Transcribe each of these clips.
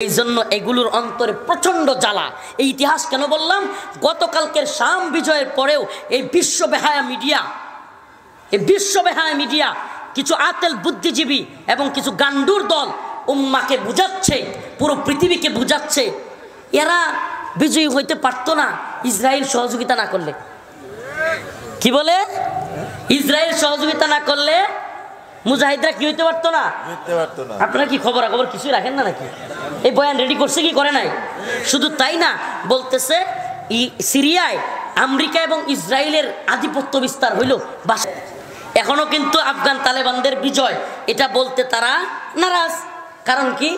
এই জন্য এগুলোর অন্তরে প্রচন্ড জ্বালা। এই ইতিহাস কেন বললাম? গতকালকের শাম বিজয়ের পরেও এই বিশ্ববেহায়া মিডিয়া কিছু আতেল বুদ্ধিজীবী এবং কিছু গান্ডুর দল উম্মাকে বুঝাচ্ছে, পুরো পৃথিবীকে বুঝাচ্ছে এরা বিজয়ী হইতে পারতো না ইসরায়েল সহযোগিতা না করলে। কি বলে? ইসরায়েল সহযোগিতা না করলে মুজাহিদরা কি হইতে পারতো না। আপনারা কি খবর কিছুই রাখেন না নাকি? এই বয়ান রেডি করছে কি করে নাই? শুধু তাই না, বলতেছে সিরিয়ায় আমেরিকা এবং ইসরায়েলের আধিপত্য বিস্তার হইল। এখনো কিন্তু আফগান তালেবানদের বিজয় এটা বলতে তারা নারাজ। কারণ কি?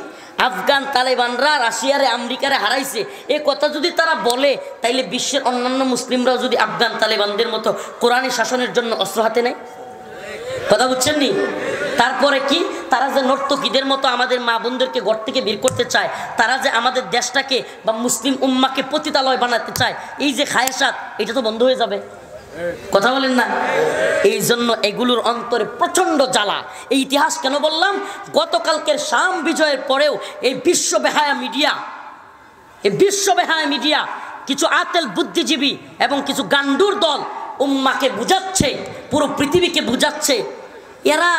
আফগান তালেবানরা রাশিয়ারে আমেরিকারে হারাইছে, এ কথা যদি তারা বলে তাইলে বিশ্বের অন্যান্য মুসলিমরাও যদি আফগান তালেবানদের মতো কোরআনী শাসনের জন্য অস্ত্র হাতে নেয়। কথা বুঝছেন নি? তারপরে কি? তারা যে নর্তকীদের মতো আমাদের মা বোনদেরকে ঘর থেকে বের করতে চায়, তারা যে আমাদের দেশটাকে বা মুসলিম উম্মাকে পতিতালয় বানাতে চায়, এই যে খায়সাত, এটা তো বন্ধ হয়ে যাবে। কথা বলেন না? এই জন্য এগুলোর অন্তরে প্রচন্ড জ্বালা। এই ইতিহাস কেন বললাম? গতকালকের শাম বিজয়ের পরেও এই বিশ্ববেহায়া মিডিয়া কিছু আতেল বুদ্ধিজীবী এবং কিছু গান্ডুর দল উম্মাকে বুঝাচ্ছে, পুরো পৃথিবীকে বুঝাচ্ছে এরা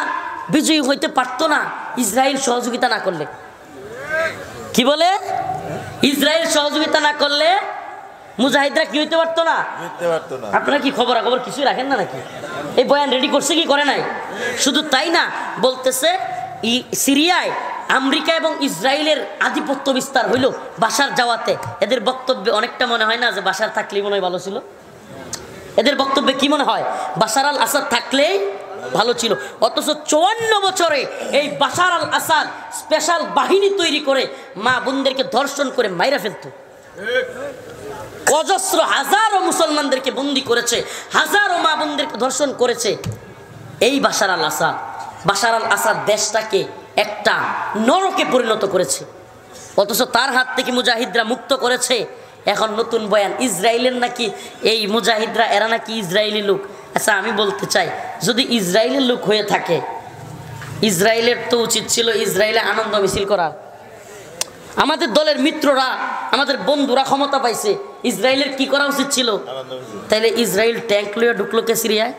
বিজয়ী হইতে পারতো না ইসরায়েল সহযোগিতা না করলে। কি বলে? ইসরায়েল সহযোগিতা না করলে মুজাহিদরা কি হইতে পারতো না। আপনারা কি খবর কিছুই রাখেন না নাকি? এই বয়ান রেডি করছে কি করে নাই? শুধু তাই না, বলতেছে সিরিয়ায় আমেরিকা এবং ইসরায়েলের আধিপত্য বিস্তার হইল বাশার যাওয়াতে। এদের বক্তব্যে অনেকটা মনে হয় না যে বাশার থাকলেই মনে হয় ভালো ছিল? এদের বক্তব্যে কি মনে হয়? বাশার আল আসাদ থাকলেই ভালো ছিল। অথচ 54 বছরে এই বাশার আল আসাদ স্পেশাল বাহিনী তৈরি করে মা বোনদেরকে ধর্ষণ করে মাইরা ফেলত। অজস্র হাজারো মুসলমানদেরকে বন্দী করেছে, হাজারো মা বোনদেরকে ধর্ষণ করেছে এই বাশার আল আসাদ দেশটাকে একটা নরকে পরিণত করেছে। অথচ তার হাত থেকে মুজাহিদরা মুক্ত করেছে। এখন নতুন বয়ান ইসরায়েলের নাকি এই মুজাহিদরা এরা নাকি ইসরায়েলি লোক। আচ্ছা, আমি বলতে চাই, যদি ইসরায়েলের লোক হয়ে থাকে, ইসরায়েলের তো উচিত ছিল ইসরায়েলে আনন্দ মিছিল করার। আমাদের দলের মিত্ররা, আমাদের বন্ধুরা ক্ষমতা পাইছে, ইসরায়েলের কি করা উচিত ছিল? তাইলে ইসরায়েল ট্যাঙ্ক লইয়া ঢুকলো কে সিরিয়ায়?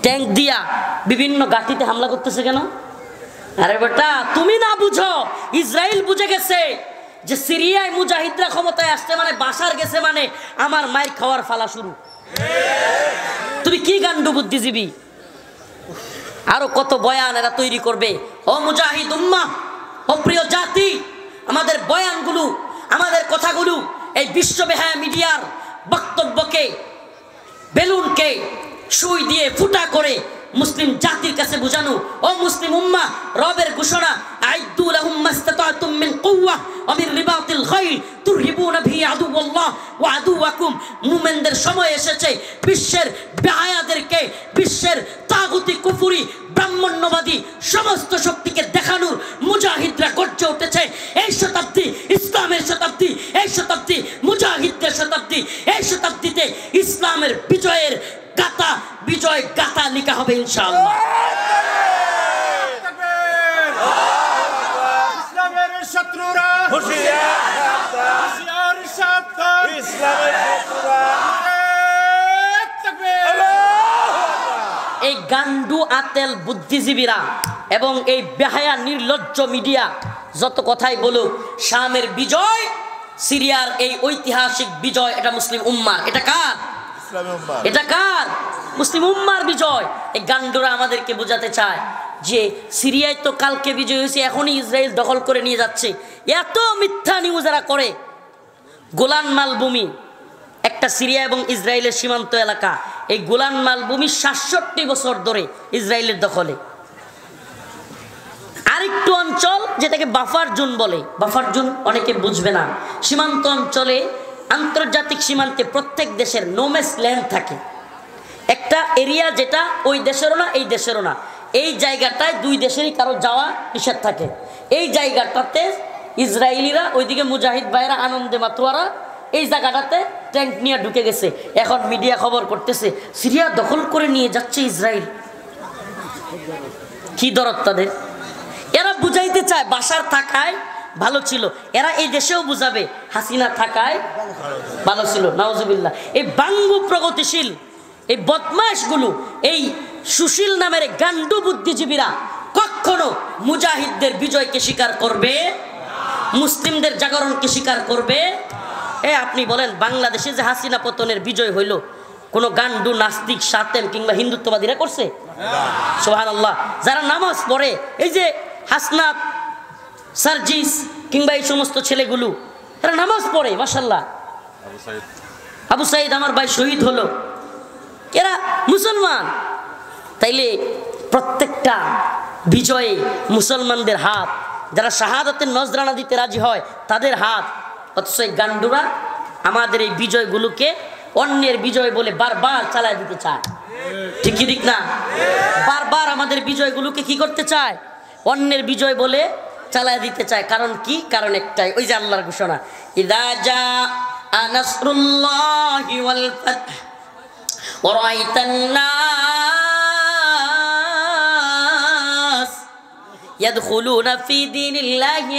ট্যাঙ্ক দিয়া বিভিন্ন ঘাঁটিতে হামলা করতেছে কেন? আরে বেটা, তুমি না বুঝো, ইসরায়েল বুঝে গেছে যে সিরিয়ায় মুজাহিদরা ক্ষমতায় আসছে মানে বাশার গেছে মানে আমার মায়ের খাওয়ার ফালা শুরু। তুমি কি গান্ডু বুদ্ধিজীবী? আরো কত বয়ান এরা তৈরি করবে। ও মুজাহিদ উম্মাহ, ও প্রিয় জাতি, আমাদের বয়ানগুলো, আমাদের কথাগুলো এই বিশ্ববেহায়া মিডিয়ার বক্তব্যকে, বেলুনকে সুই দিয়ে ফুটা করে মুসলিম জাতির কাছে বুঝানো। ও মুসলিম উম্মাহ, রবের ঘোষণা, আইদ্দু লাহুম মাস্তাতাতুম মিন কুওয়া ওয়া মিন রিবাতিল খাইল তুরহিবুনা বিহি আদুওয়াল্লাহ ওয়া আদুওয়াকুম। মুমিনদের সময় এসেছে বিশ্বের বেহায়াদেরকে, বিশ্বের তাগুতি কুফরি ব্রাহ্মণ্যবাদী সমস্ত শক্তিকে দেখানোর মুজাহিদরা গর্জে উঠেছে। এই শতাব্দী ইসলামের শতাব্দী, এই শতাব্দী মুজাহিদদের শতাব্দী। এই শতাব্দীতে ইসলামের বিজয়ের গাথা, বিজয় গাথা লিখা হবে ইনশাআল্লাহ। ইসলামের শত্রুরা হুঁশিয়ার, সাবধান, ইসলামের শত্রুরা। এই গান্ডু আতেল বুদ্ধিজীবীরা এবং এই বেহায়া নির্লজ্জ মিডিয়া যত কথাই বলুক, শামের বিজয়, সিরিয়ার এই ঐতিহাসিক বিজয়, এটা মুসলিম উম্মার। এটা কার? এটা কার? মুসলিম উম্মার বিজয়। এই গান্ডুরা আমাদেরকে বোঝাতে চায় যে সিরিয়ায় তো কালকে বিজয় হয়েছে, এখনই ইসরায়েল দখল করে নিয়ে যাচ্ছে। এত মিথ্যা নিউজ এরা করে। গোলান মালভূমি একটা সিরিয়া এবং ইসরায়েলের সীমান্ত এলাকা। এই গোলান মালভূমি 67 বছর ধরে ইসরায়েলের দখলে। আরেকটু অঞ্চল যেটাকে বাফার জোন বলে, বাফার জোন অনেকে বুঝবে না। সীমান্ত অঞ্চলে, আন্তর্জাতিক সীমান্তে প্রত্যেক দেশের নোম্যান্স ল্যান্ড থাকে, একটা এরিয়া যেটা ওই দেশেরও না এই দেশেরও না। এই জায়গাটায় দুই দেশেরই কারো যাওয়া নিষেধ থাকে। এই জায়গাটাতে ইসরায়েলিরা, ওইদিকে মুজাহিদ ভাইরা আনন্দে মাতোয়ারা এই জায়গাটাতে ট্যাঙ্ক নিয়ে ঢুকে গেছে। এখন মিডিয়া খবর করতেছে সিরিয়া দখল করে নিয়ে যাচ্ছে ইসরায়েল। কি দরদ তাদের? এরা বুঝাইতে চায় বাশার থাকায় ভালো ছিল, এরা এই দেশেও বুঝাবে হাসিনা থাকায় ভালো ছিল। নাউজুবিল্লাহ। এই বাঙ্গু প্রগতিশীল এই বদমাইশগুলো, এই সুশীল নামের গান্ডু বুদ্ধিজীবীরা কখনো মুজাহিদদের বিজয়কে স্বীকার করবে, মুসলিমদের জাগরণকে স্বীকার করবে? আপনি বলেন বাংলাদেশে যে হাসিনা পতনের বিজয় হইল, কোন গান্ডু নাস্তিক সাতেম কিংবা হিন্দুত্ববাদীরা করছে? সুবহানাল্লাহ। যারা নামাজ পড়ে, এই যে হাসনাত, সার্জিস কিংবা এই সমস্ত ছেলেগুলো, এরা নামাজ পড়ে মাশাআল্লাহ। আবু সাইদ আমার ভাই শহীদ হলো, এরা মুসলমান। তাইলে প্রত্যেকটা বিজয়ে মুসলমানদের হাত, যারা শাহাদাতের নজরানা দিতে রাজি হয় তাদের হাত। অথচ এই গান্ডুরা আমাদের এই বিজয়গুলোকে অন্যের বিজয় বলে বারবার চালায় দিতে চায়। ঠিক কি ঠিক না? বারবার আমাদের বিজয়গুলোকে কি করতে চায়? অন্যের বিজয় বলে চালায় দিতে চায়। কারণ কি? কারণ একটাই, ওই যে আল্লাহর ঘোষণা, ইযা জাআ নাসরুল্লাহি ওয়াল ফাতহ ওয়া রাআইতান নাস ইয়াদখুলুনা ফি দীনিল্লাহি